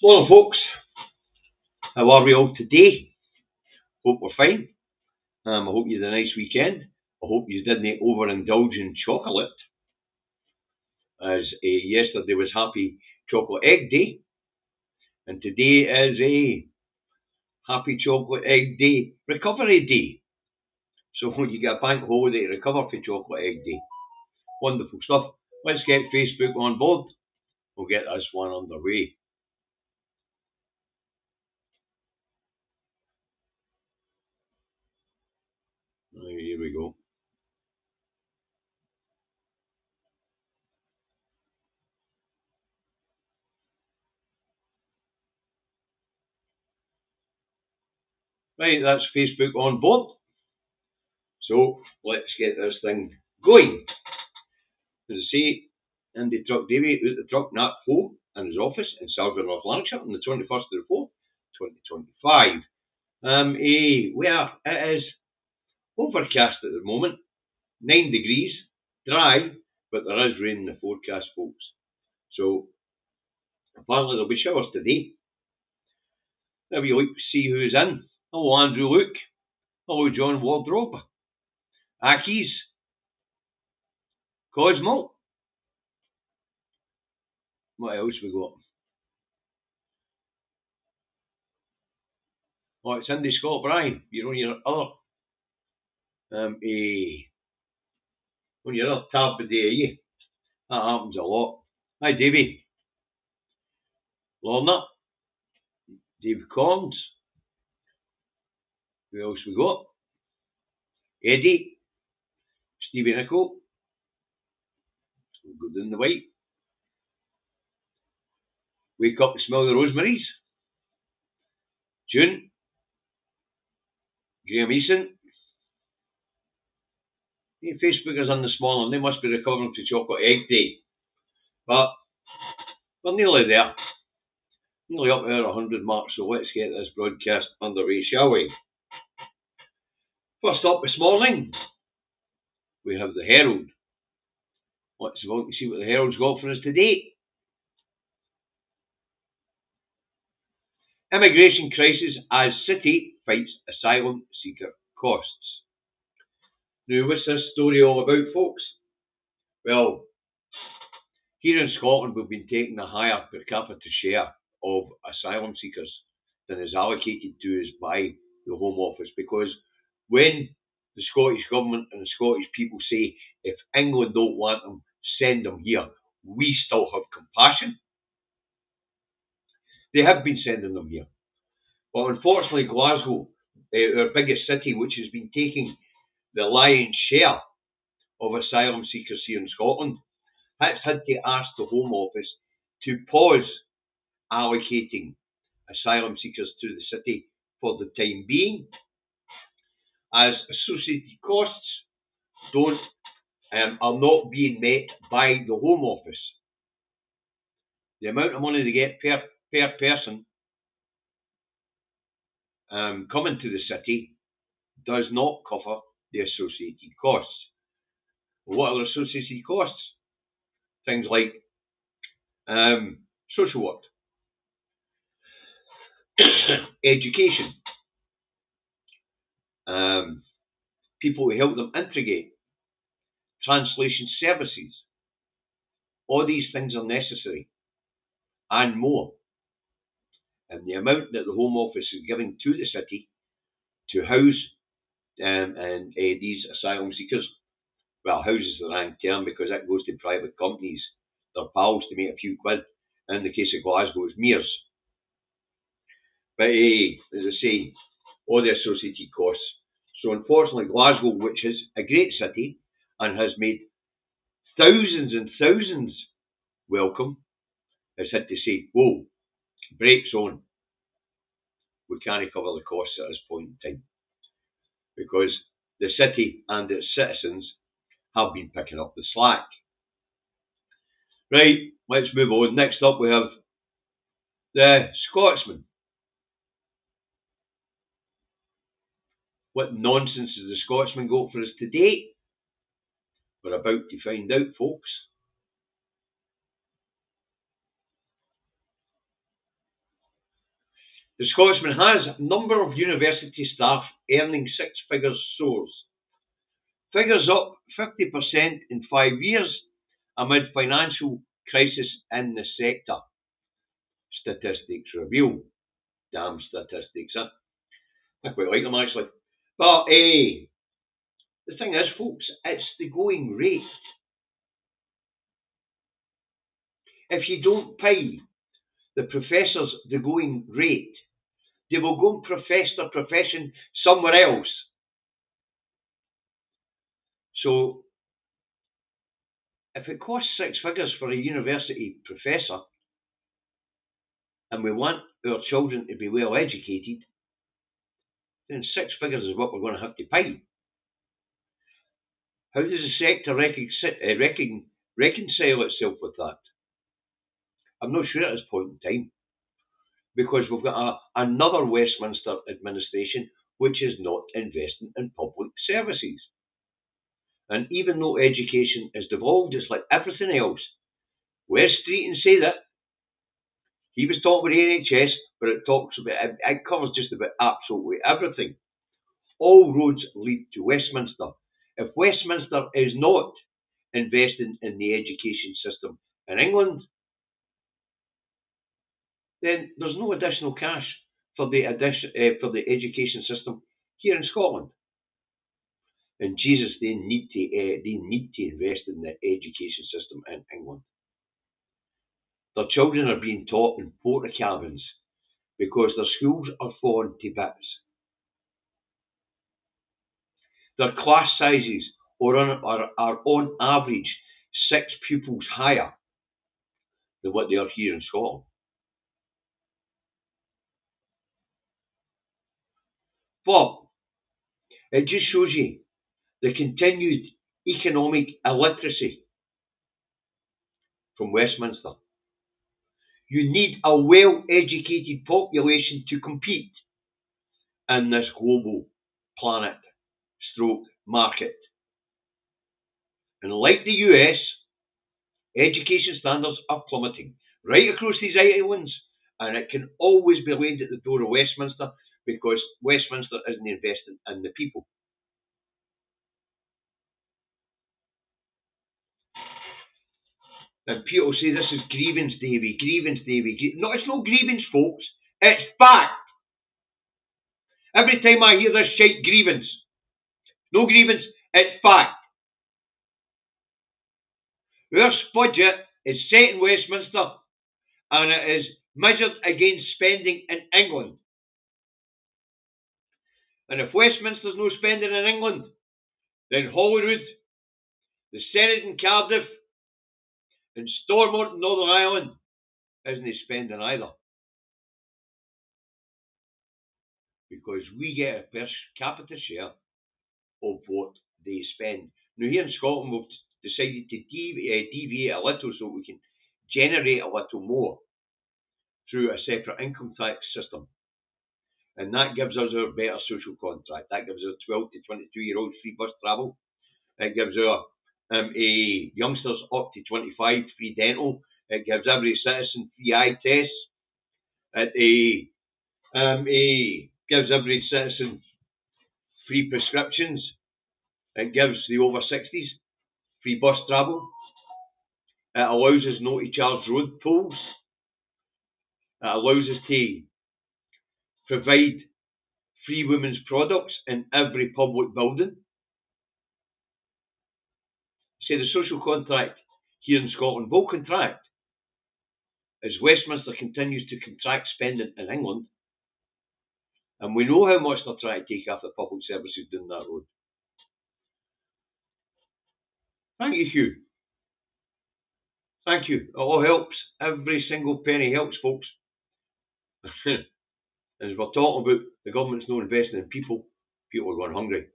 Hello folks, how are we all today? Hope we're fine. I hope you had a nice weekend. I hope you didn't overindulge in chocolate, as yesterday was Happy Chocolate Egg Day, and today is a Happy Chocolate Egg Day Recovery Day. So you get a bank holiday to recover for Chocolate Egg Day. Wonderful stuff. Let's get Facebook on board. We'll get this one underway. Here we go. Right, that's Facebook on board. So let's get this thing going. As I say, Andy Two Davies out the truck, Nat home in his office in Selby, North Lanarkshire on the 21st of the 4th, 2025. It is overcast at the moment, 9 degrees, dry, but there is rain in the forecast, folks. So apparently there'll be showers today. Now we like to see who's in. Hello, Andrew Luke. Hello, John Wardrobe. Aki's. Cosmo. What else we got? Oh, it's Cindy Scott Bryan. You're on your other on your other tab today, are you? That happens a lot. Hi Davey. Lorna. Dave Collins. Who else we got? Eddie. Stevie Nicol. Good in the white. Wake up to smell the rosemaries. June. Graham Eason. Facebookers on this morning, they must be recovering to Chocolate Egg Day. But we're nearly there. Nearly up to our 100 mark, so let's get this broadcast underway, shall we? First up this morning, we have the Herald. Let's look and see what the Herald's got for us today. Immigration crisis as city fights asylum seeker costs. Now, what's this story all about, folks? Well, here in Scotland, we've been taking a higher per capita share of asylum seekers than is allocated to us by the Home Office, because when the Scottish Government and the Scottish people say, if England don't want them, send them here, we still have compassion. They have been sending them here. But unfortunately, Glasgow, our biggest city, which has been taking the lion's share of asylum seekers here in Scotland, has had to ask the Home Office to pause allocating asylum seekers to the city for the time being, as associated costs are not being met by the Home Office. The amount of money they get per person coming to the city does not cover the associated costs. Well, what are the associated costs? Things like social work, education, people who help them integrate, translation services. All these things are necessary and more. And the amount that the Home Office is giving to the city to house these asylum seekers, well, house is the wrong term because that goes to private companies. They're pals to make a few quid. In the case of Glasgow, it's meres. But as I say, all the associated costs. So unfortunately, Glasgow, which is a great city and has made thousands and thousands welcome, has had to say, whoa, brakes on. We can't cover the costs at this point in time, because the city and its citizens have been picking up the slack. Right, let's move on. Next up, we have the Scotsman. What nonsense has the Scotsman got for us today? We're about to find out, folks. The Scotsman has number of university staff earning six figures soars. Figures up 50% in 5 years amid financial crisis in the sector. Statistics reveal. Damn statistics, huh? I quite like them actually. But the thing is, folks, it's the going rate. If you don't pay the professors the going rate, they will go and profess their profession somewhere else. So, if it costs six figures for a university professor, and we want our children to be well educated, then six figures is what we're going to have to pay. How does the sector reconcile itself with that? I'm not sure at this point in time, because we've got another Westminster administration which is not investing in public services. And even though education is devolved, it's like everything else. West Street and say that. He was talking about the NHS, but it covers just about absolutely everything. All roads lead to Westminster. If Westminster is not investing in the education system in England, then there's no additional cash for the education system here in Scotland. And Jesus, they need to invest in the education system in England. Their children are being taught in porta cabins because their schools are falling to bits. Their class sizes are on average 6 pupils higher than what they are here in Scotland. But it just shows you the continued economic illiteracy from Westminster. You need a well-educated population to compete in this global planet stroke market. And like the US, education standards are plummeting right across these islands, and it can always be laid at the door of Westminster because Westminster isn't investing in the people. And people say this is grievance, Davy, grievance, Davy. No, it's no grievance, folks. It's fact. Every time I hear this shite, grievance. No grievance, it's fact. Our budget is set in Westminster and it is measured against spending in England. And if Westminster's no spending in England, then Holyrood, the Senate in Cardiff, and Starmer in Northern Ireland isn't spending either. Because we get a per capita share of what they spend. Now here in Scotland we've decided to deviate a little so we can generate a little more through a separate income tax system. And that gives us our better social contract. That gives us 12 to 22-year-olds free bus travel. It gives our youngsters up to 25 free dental. It gives every citizen free eye tests. It gives every citizen free prescriptions. It gives the over 60s free bus travel. It allows us not to charge road tolls. It allows us to provide free women's products in every public building. Say the social contract here in Scotland will contract as Westminster continues to contract spending in England, and we know how much they're trying to take off the public services down that road. Thank you, Hugh. Thank you. It all helps. Every single penny helps, folks. As we're talking about the government's not investing in people, people are going hungry.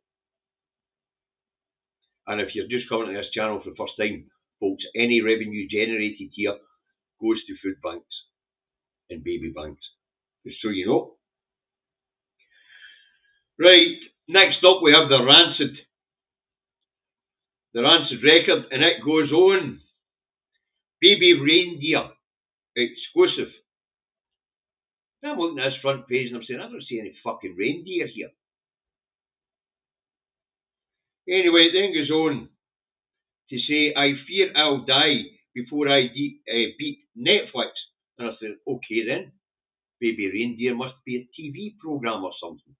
And if you're just coming to this channel for the first time, folks, any revenue generated here goes to food banks and baby banks. Just so you know. Right, next up we have the Rancid. The Rancid record, and it goes on. Baby reindeer exclusive. I'm looking at this front page and I'm saying, I don't see any fucking reindeer here. Anyway, it then goes on to say, I fear I'll die before I beat Netflix. And I said, okay then, Baby Reindeer must be a TV programme or something.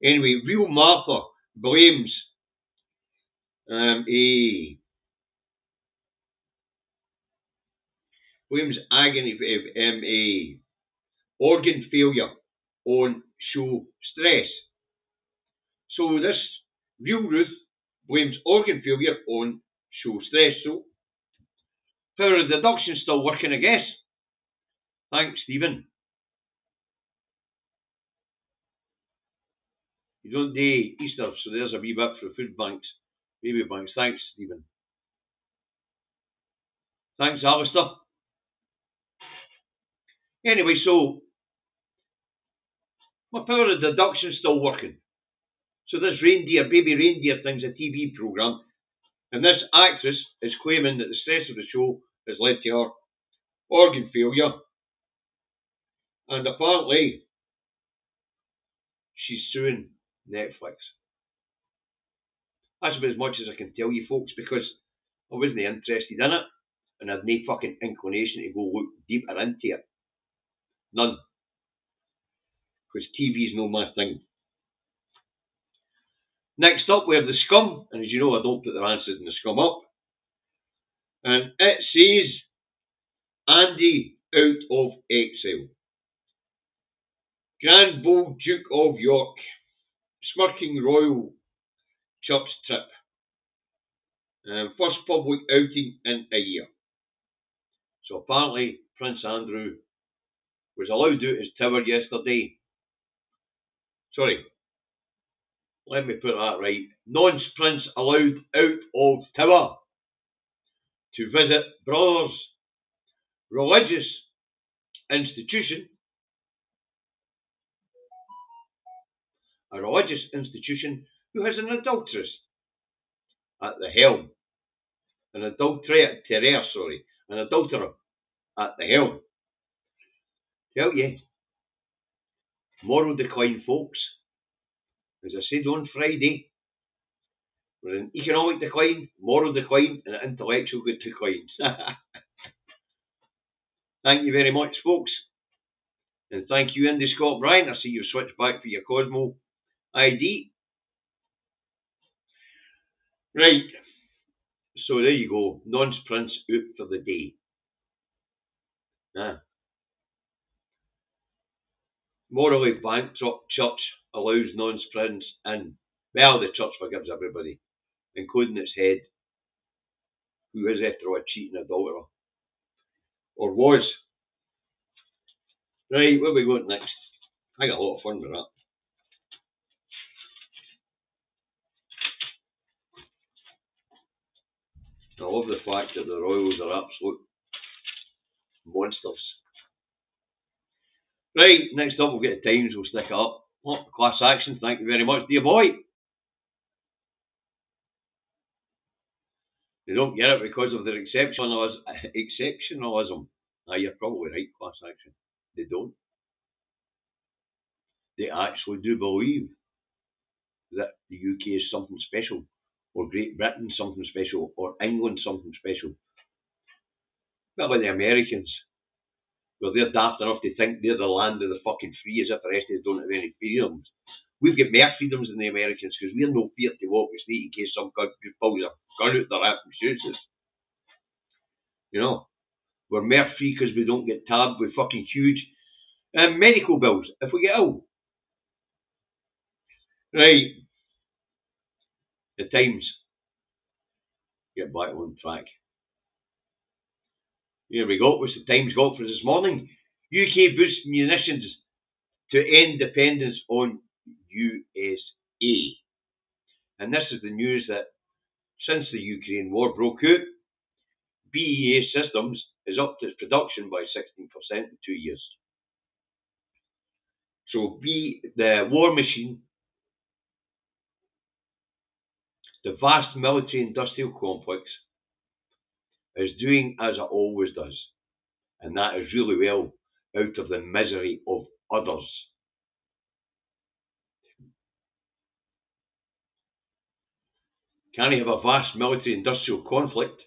Anyway, Real Martha blames agony, organ failure on show stress. So this Real Ruth blames organ failure on show stress. So power of deduction still working, I guess. Thanks, Stephen. You don't do Easter, so there's a wee bit for food banks, baby banks. Thanks, Stephen. Thanks, Alistair. Anyway, so my power of deduction's still working. So this baby reindeer thing's a TV programme, and this actress is claiming that the stress of the show has led to her organ failure, and apparently she's suing Netflix. That's about as much as I can tell you, folks, because I wasn't interested in it, and I've no fucking inclination to go look deeper into it. None. Because TV's no my thing. Next up, we have the Scum, and as you know, I don't put their answers in the Scum up. And it says, Andy out of exile. Grand Bold Duke of York, smirking royal church trip. First public outing in a year. So apparently, Prince Andrew was allowed out his tower yesterday. Sorry, let me put that right. Nonce-Prince allowed out of tower to visit Brothers religious institution, a religious institution who has an adulteress at the helm. An adulterer at the helm. Tell you, moral decline, folks. As I said on Friday, we're in economic decline, moral decline, and intellectual decline. Thank you very much, folks. And thank you, Andy Scott Bryan. I see you've switched back for your Cosmo ID. Right. So there you go. Nonce-Prince out for the day. Morally bankrupt church allows Nonce-Prince in. Well, the church forgives everybody, including its head, who is after all a cheating adulterer. Or was. Right, where are we going next? I got a lot of fun with that. I love the fact that the Royals are absolute monsters. Right, next up we'll get the Times, we'll stick it up. Oh, class action, thank you very much, dear boy. They don't get it because of their exceptionalism. You're probably right, class action. They don't. They actually do believe that the UK is something special, or Great Britain something special, or England something special. Not like the Americans, where they're daft enough to think they're the land of the fucking free, as if the rest of us don't have any freedoms. We've got more freedoms than the Americans because we're no fear to walk the street in case some guy pulls a gun out their ass and shoots us. You know, we're more free because we don't get tabbed with fucking huge medical bills if we get ill. Right. The Times. Get back on track. Here we go. What's the Times got for us this morning? UK boosts munitions to end dependence on USA. And this is the news that since the Ukraine war broke out, BAE Systems is upped its production by 16% in 2 years. So the war machine, the vast military-industrial complex, is doing as it always does. And that is really well. out of the misery of others. Can he have a vast military-industrial conflict?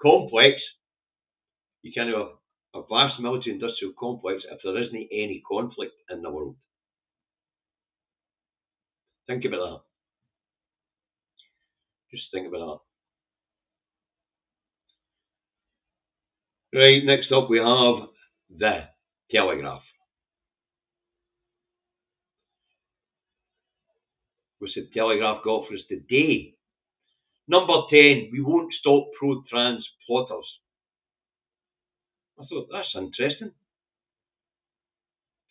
Complex. You can have a vast military-industrial complex if there isn't any conflict in the world. Think about that. Just think about that. Right, next up we have the Telegraph. What's the Telegraph got for us today? Number 10, we won't stop pro-trans plotters. I thought, that's interesting.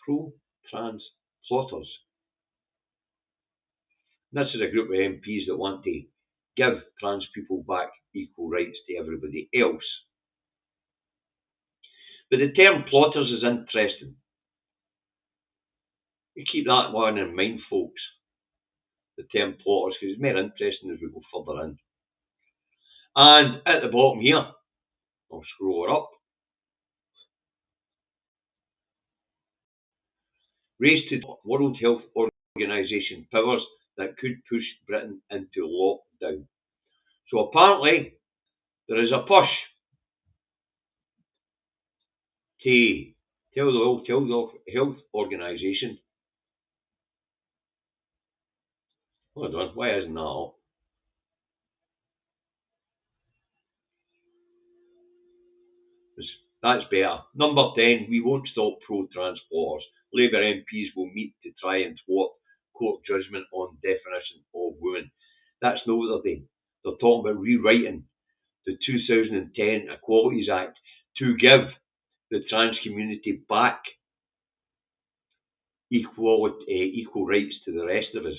Pro-trans plotters. This is a group of MPs that want to give trans people back equal rights to everybody else. But the term plotters is interesting. You keep that one in mind, folks. The term plotters, because it's more interesting as we go further in. And at the bottom here, I'll scroll her up. Race to World Health Organization powers that could push Britain into lockdown. So apparently, there is a push to tell the World Health Organization. Hold on, why isn't that up? That's better. Number 10, we won't stop pro-trans plotters. Labour MPs will meet to try and thwart court judgment on definition of women. That's not what they're doing. They're talking about rewriting the 2010 Equalities Act to give the trans community back equal rights to the rest of us.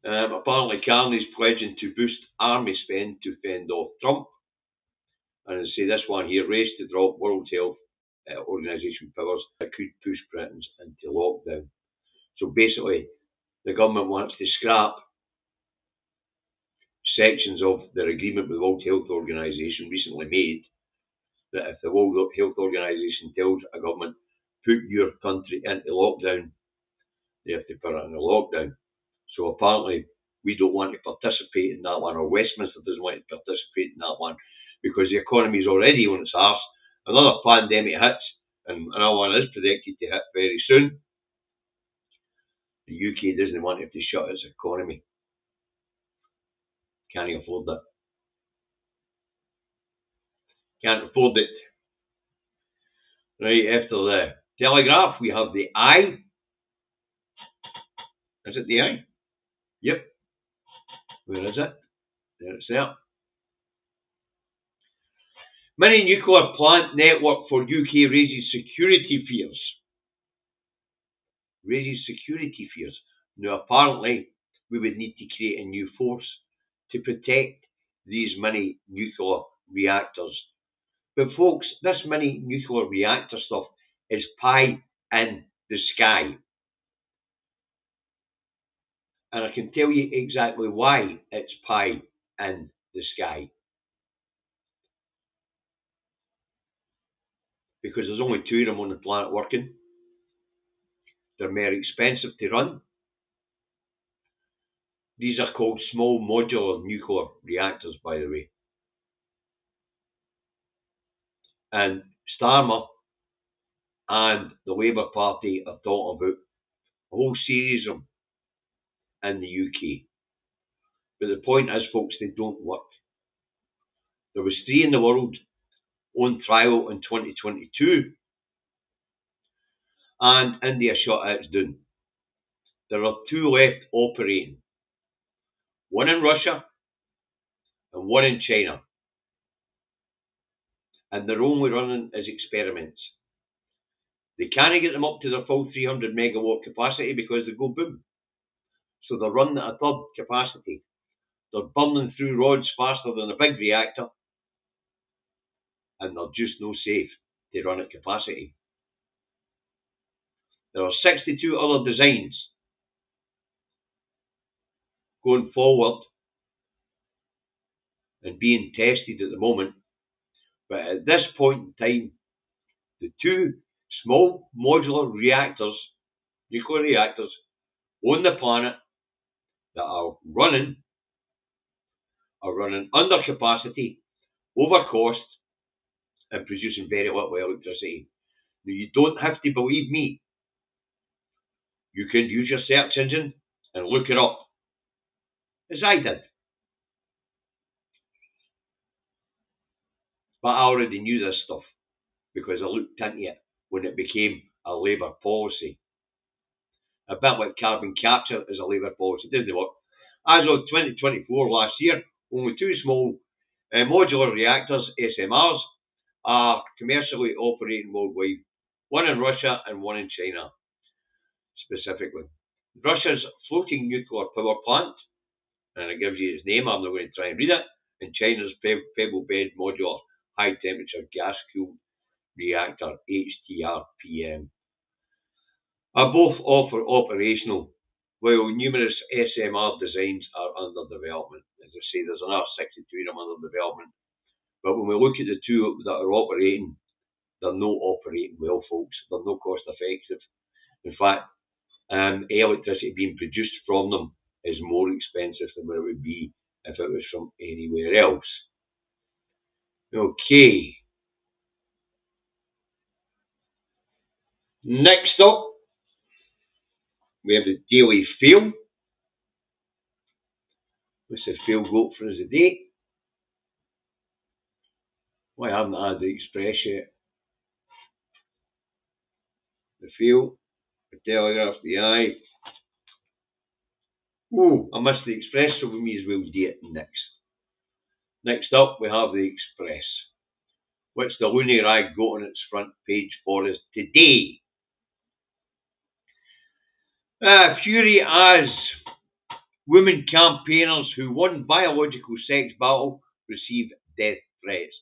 Apparently, Carney's pledging to boost army spend to fend off Trump. And I say this one here, race to drop World Health Organization powers that could push Britain into lockdown. So basically, the government wants to scrap sections of their agreement with the World Health Organization recently made, that if the World Health Organization tells a government, put your country into lockdown, they have to put it into lockdown. So apparently, we don't want to participate in that one, or Westminster doesn't want to participate in that one, because the economy is already on its arse. Another pandemic hits, and another one is predicted to hit very soon. The UK doesn't want to have to shut its economy. Can't afford that. Can't afford it. Right, after the Telegraph, we have the Eye. Is it the Eye? Yep. Where is it? There it's there. Mini nuclear plant network for UK raises security fears. Now, apparently, we would need to create a new force to protect these mini nuclear reactors. But folks, this mini nuclear reactor stuff is pie in the sky. And I can tell you exactly why it's pie in the sky. Because there's only two of them on the planet working. They're more expensive to run. These are called small modular nuclear reactors, by the way. And Starmer and the Labour Party are talking about a whole series of them in the UK. But the point is, folks, they don't work. There was 3 in the world on trial in 2022, and India shut its down. There are 2 left operating. One in Russia and one in China. And they're only running as experiments. They can't get them up to their full 300 megawatt capacity because they go boom. So they're running at a third capacity. They're burning through rods faster than a big reactor. And they're just no safe to run at capacity. There are 62 other designs going forward and being tested at the moment. But at this point in time, the two small modular reactors, nuclear reactors, on the planet that are running under capacity, over cost, and producing very little electricity. Now, you don't have to believe me. You can use your search engine and look it up, as I did. But I already knew this stuff because I looked into it when it became a Labour policy. A bit like carbon capture is a Labour policy. It didn't work. As of 2024, last year, only two small modular reactors, SMRs, are commercially operating worldwide. One in Russia and one in China, specifically. Russia's floating nuclear power plant, and it gives you its name, I'm not going to try and read it, and China's pebble bed modular high temperature gas cooled reactor, HTRPM, are both operational, while numerous SMR designs are under development. As I say, there's another 62 of them under development. But when we look at the two that are operating, they're not operating well, folks. They're not cost effective. In fact, electricity being produced from them is more expensive than what it would be if it was from anywhere else. Okay. Next up, we have the Daily Fail. What's the fail vote for us today? Why haven't I had the Express yet? The Fail, the Telegraph, the Eye. Oh, I missed the Express, so we may as well do it next. Next up, we have the Express. What's the loony rag got on its front page for us today? Fury as women campaigners who won biological sex battle receive death threats.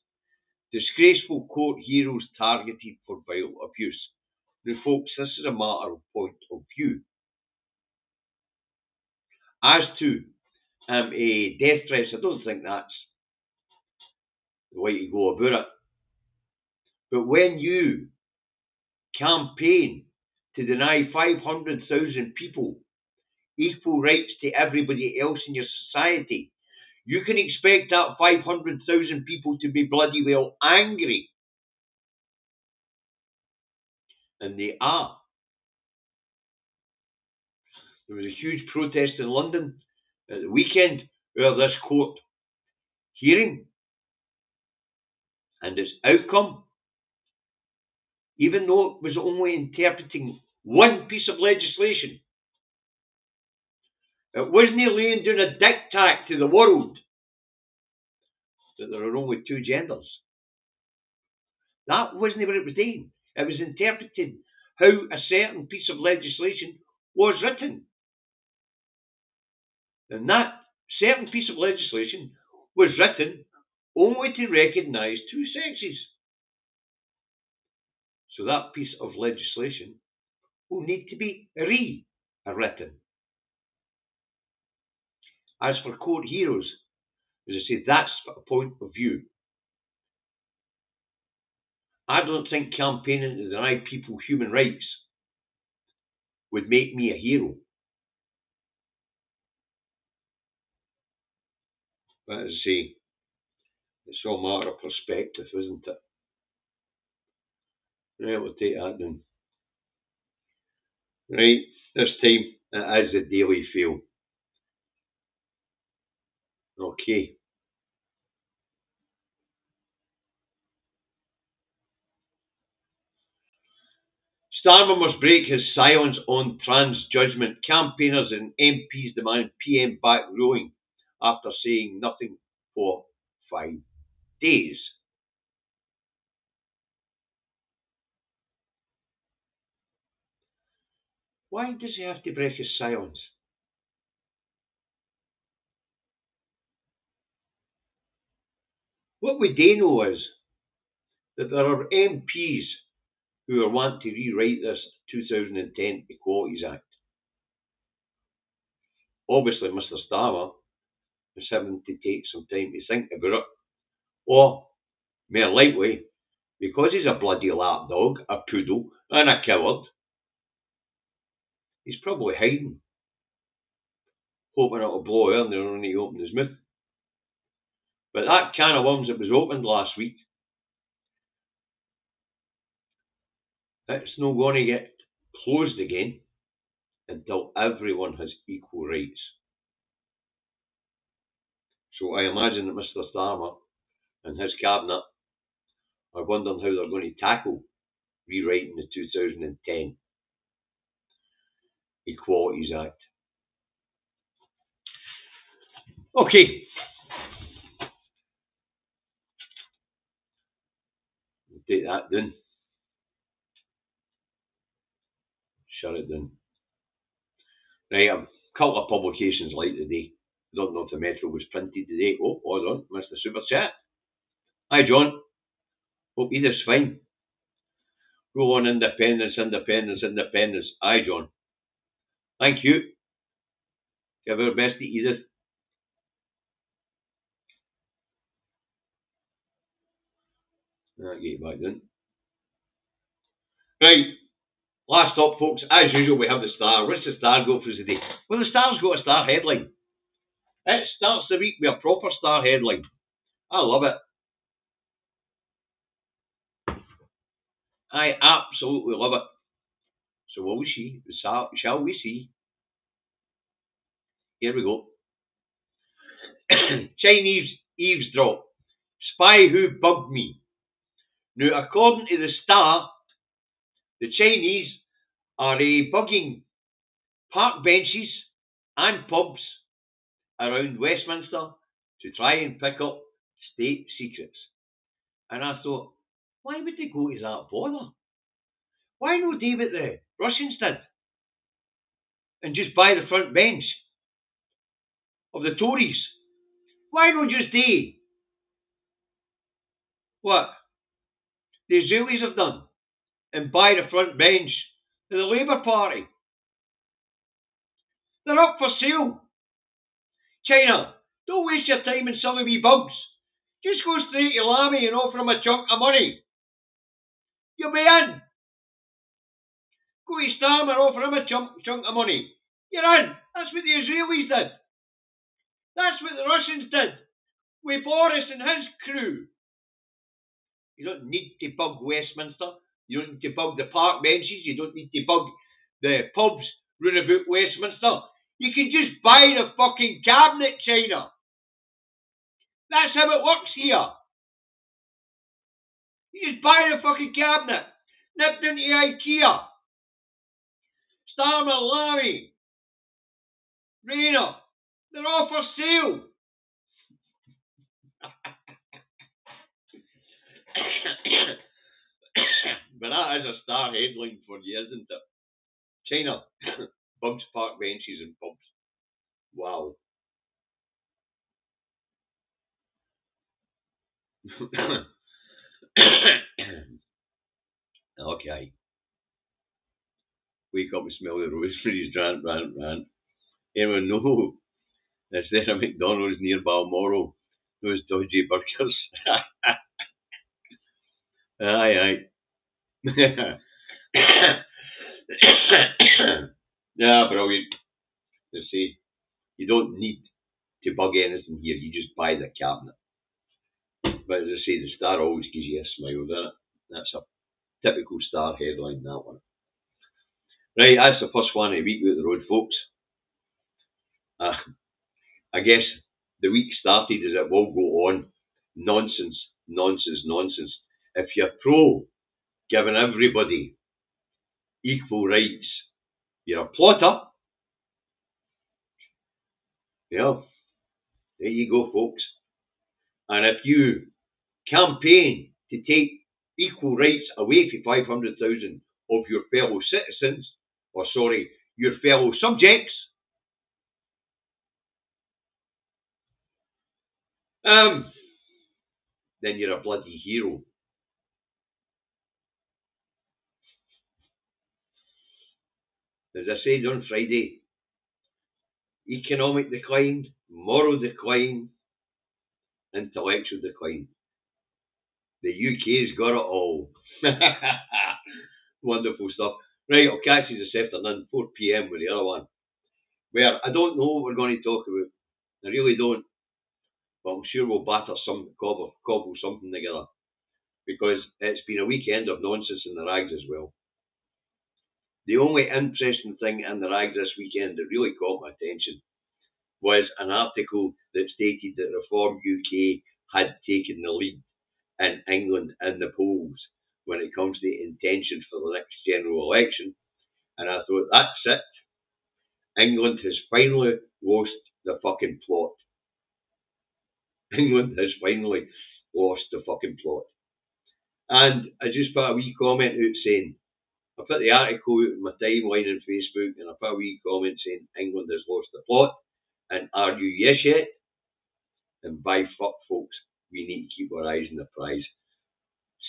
Disgraceful court heroes targeted for vile abuse. Now, folks, this is a matter of point of view. As to death threats, I don't think that's the way to go about it. But when you campaign to deny 500,000 people equal rights to everybody else in your society, you can expect that 500,000 people to be bloody well angry. And they are. There was a huge protest in London at the weekend over this court hearing and its outcome, even though it was only interpreting one piece of legislation. It wasn't laying down a diktat to the world that there are only two genders. That wasn't what it was doing. It was interpreting how a certain piece of legislation was written. And that certain piece of legislation was written only to recognise two sexes. So that piece of legislation will need to be rewritten. As for court heroes, as I say, that's a point of view. I don't think campaigning to deny people human rights would make me a hero. But as I say, it's all a matter of perspective, isn't it? Right, we'll take that then. Right, this time it is the Daily Fail. Okay. Starmer must break his silence on trans judgment. Campaigners and MPs demand PM-backed ruling after saying nothing for 5 days. Why does he have to break his silence? What we do know is that there are MPs who are wanting to rewrite this 2010 Equalities Act. Obviously, Mr. Starmer is having to take some time to think about it, or More likely, because he's a bloody lapdog, a poodle, and a coward, he's probably hiding, hoping it'll blow earlier when he opens his mouth. But that can of worms that was opened last week, it's not going to get closed again until everyone has equal rights. So I imagine that Mr. Starmer and his cabinet are wondering how they're going to tackle rewriting the 2010 Equalities Act. Okay. We'll take that down. Shut it down. Right, a couple of publications light today. I don't know if the Metro was printed today. Oh, hold on, Mr. Super Chat. Hi, John. Hope Edith's fine. Roll on independence, independence, independence. Hi, John. Thank you. Give our best to Edith. I'll get you back then. Right. Last up, folks. As usual, we have the Star. What's the Star go for today? Well, the Star's got a Star headline. It starts the week with a proper Star headline. I love it. I absolutely love it. So will we see? Shall we see? Here we go. Chinese eavesdrop. Spy who bugged me. Now, according to the Star, the Chinese are bugging park benches and pubs around Westminster to try and pick up state secrets. And I thought, why would they go to that bother? Why not do what the Russians did and just buy the front bench of the Tories? Why not just do what the Israelis have done and buy the front bench of the Labour Party? They're up for sale. China, don't waste your time in silly wee bugs. Just go straight to Lammy and offer him a chunk of money. You'll be in. Go to Starmer and offer him a chunk of money. You're in. That's what the Israelis did. That's what the Russians did with Boris and his crew. You don't need to bug Westminster. You don't need to bug the park benches. You don't need to bug the pubs round about Westminster. You can just buy the fucking cabinet, China. That's how it works here. You just buy the fucking cabinet. Nip down to IKEA. Starmer, Larry, Rayner. They're all for sale. But that is a Star headline for you, isn't it? China bugs park benches and pubs. Wow. Okay. Wake up and smell the rosemary's rant. Anyone know? Is there a McDonald's near Balmoral? Those dodgy burgers. Aye. Yeah, brilliant. They say you don't need to bug anything here. You just buy the cabinet. But as I say, the Star always gives you a smile, doesn't it? That's a typical Star headline, that one. Right, that's the first one of the week with the road, folks. I guess the week started as it will go on. Nonsense. If you're pro giving everybody equal rights, you're a plotter. Yeah, there you go, folks. And if you campaign to take equal rights away from 500,000 of your fellow citizens, your fellow subjects, then you're a bloody hero. As I said on Friday, economic decline, moral decline, intellectual decline. The UK's got it all. Wonderful stuff. Right, I'll catch you this afternoon, 4 p.m. with the other one. Where I don't know what we're going to talk about. I really don't. But I'm sure we'll cobble something together. Because it's been a weekend of nonsense in the rags as well. The only interesting thing in the rags this weekend that really caught my attention was an article that stated that Reform UK had taken the lead in England in the polls when it comes to intentions for the next general election. And I thought, that's it. England has finally lost the fucking plot. England has finally lost the fucking plot. And I just put a wee comment out saying, I put the article out in my timeline on Facebook and I put a wee comment saying England has lost the plot. And are you yes yet? And by fuck, folks, we need to keep our eyes on the prize.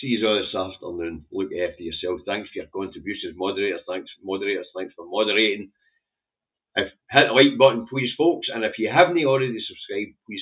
See you all this afternoon. Look after yourself. Thanks for your contributions, moderators. Thanks for moderating. Hit the like button, please, folks. And if you haven't already subscribed, please